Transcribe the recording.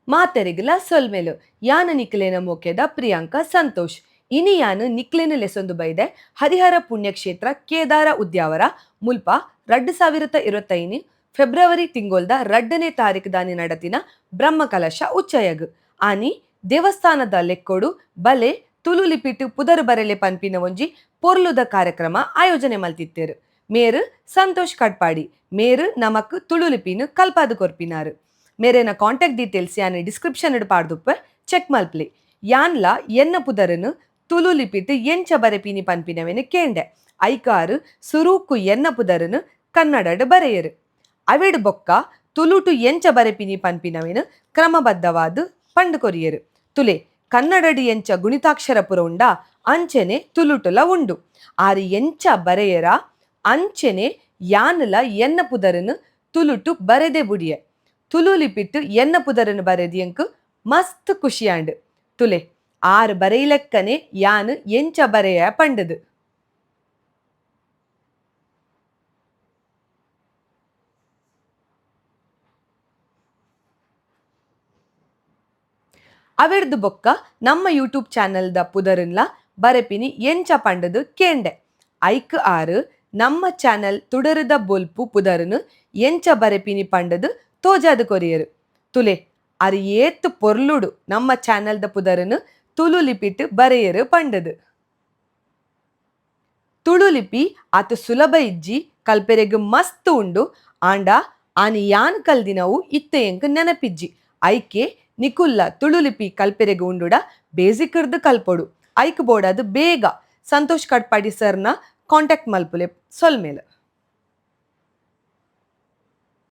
ಮಾತೆರೆಗ್ಲ ಸೊಲ್ಮೆಲು ಯಾನ ನಿಕ್ಲೆನ ಮೊಕೆದ ಪ್ರಿಯಾಂಕಾ ಸಂತೋಷ್ ಇನಿ ಯಾನು ನಿಕ್ಲೆನ ಲೆಸೊಂದು ಬೈದೆ ಹರಿಹರ ಪುಣ್ಯಕ್ಷೇತ್ರ ಕೇದಾರ ಉದ್ಯಾವರ ಮುಲ್ಪ 2025 ಫೆಬ್ರವರಿ ತಿಂಗೊಲ್ದ 2ನೇ ತಾರೀಕು ದಾನಿ ನಡತಿನ ಬ್ರಹ್ಮಕಲಶ ಉಚ್ಚಯಗ್ ಆನಿ ದೇವಸ್ಥಾನದ ಲೆಕ್ಕೋಡು ಬಲೆ ತುಳುಲಿಪಿಟ್ಟು ಪುದರ್ ಬರೆಲೆ ಪನ್ಪಿನ ಒಂಜಿ ಪೊರ್ಲುದ ಕಾರ್ಯಕ್ರಮ ಆಯೋಜನೆ ಮಲ್ತಿತ್ತೇರು ಮೇರು ಸಂತೋಷ್ ಕಟ್ಪಾಡಿ ಮೇರು ನಮಕ್ ತುಳುಲಿಪಿನು ಕಲ್ಪಾದು ಕೊರ್ಪಿನಾರು ಮೇರೆನ ಕಾಂಟ್ಯಾಕ್ಟ್ ಡೀಟೇಲ್ಸ್ ಯಾನ್ ಡಿಸ್ಕ್ರಿಪ್ಷನ್ ಪಾಡ್ದುಪ್ಪ ಚೆಕ್ ಮಲ್ಪ್ಲಿ ಯಾನ್ಲ ಎನ್ನ ಪುದರನು ತುಳು ಲಿಪಿಟ್ ಎಂಚ ಬರೆಪಿನಿ ಪನ್ಪಿನವೆನು ಕೇಂಡೆ ಐಕಾರು ಸುರೂಕು ಎನ್ನ ಪುದರನು ಕನ್ನಡಡ್ ಬರೆಯರು ಅವೆಡ್ ಬೊಕ್ಕ ತುಳುಟು ಎಂಚ ಬರೆಪಿನಿ ಪನ್ಪಿನವೆನು ಕ್ರಮಬದ್ಧವಾದು ಪಂಡು ಕೊರಿಯರು ತುಲೆ ಕನ್ನಡಡಿ ಎಂಚ ಗುಣಿತಾಕ್ಷರ ಪುರ ಉಂಡ ಅಂಚೆನೆ ತುಳುಟುಲ ಉಂಡು ಆರು ಎಂಚ ಬರೆಯರ ಅಂಚೆನೆ ಯಾನ್ಲ ಎನ್ನ ಪುದರನು ತುಳುಟು ಬರೆದೆ ಬುಡಿಯ ತುಳು ಲಿಪಿಟ್ಟು ಎನ್ನ ಪುದರನು ಬರೆದಿಯಂಕು ಮಸ್ತ್ ಖುಷಿಯಾಂಡು ತುಲೆ ಆರು ಬರೆಯಲೆಕ್ಕನೆ ಯಾನು ಎಂಚ ಬರೆಯ ಪಂಡದು ಅವೆರ್ದು ಬೊಕ್ಕ ನಮ್ಮ ಯೂಟ್ಯೂಬ್ ಚಾನಲ್ದ ಪುದರನ್ಲ ಬರೆಪಿನಿ ಎಂಚ ಪಂಡದು ಕೇಂಡೆ ಐಕ್ ಆರು ನಮ್ಮ ಚಾನಲ್ ತುಡರದ ಬೊಲ್ಪು ಪುದರನು ಎಂಚ ಬರೆಪಿನಿ ಪಂಡದು ತೋಜಾದು ಕೊರಿಯರು ತುಲೆ ಅರು ಏತ್ತು ಪೊರ್ಲುಡು ನಮ್ಮ ಚಾನಲ್ದ ಪುದರನು ತುಳು ಲಿಪಿಟ್ಟು ಬರೆಯರು ಪಂಡದು ತುಳು ಲಿಪಿ ಆತು ಸುಲಭ ಇಜ್ಜಿ ಕಲ್ಪೆರೆಗು ಮಸ್ತ್ ಉಂಡು ಆಂಡ ಆನಿ ಯಾನ್ ಕಲ್ದಿನವು ಇತ್ತೆಯಂಕ್ ನೆನಪಿಜ್ಜಿ ಐಕೆ ನಿಕುಲ್ಲ ತುಳು ಲಿಪಿ ಕಲ್ಪೆರೆಗು ಉಂಡುಡ ಬೇಸಿಕ್ರ್ದು ಕಲ್ಪೊಡು ಐಕ್ ಬೋಡದು ಬೇಗ ಸಂತೋಷ್ ಕಟ್ಪಾಡಿ ಸರ್ನ ಕಾಂಟ್ಯಾಕ್ಟ್ ಮಲ್ಪುಲೆ ಸೊಲ್ಮೇಲೆ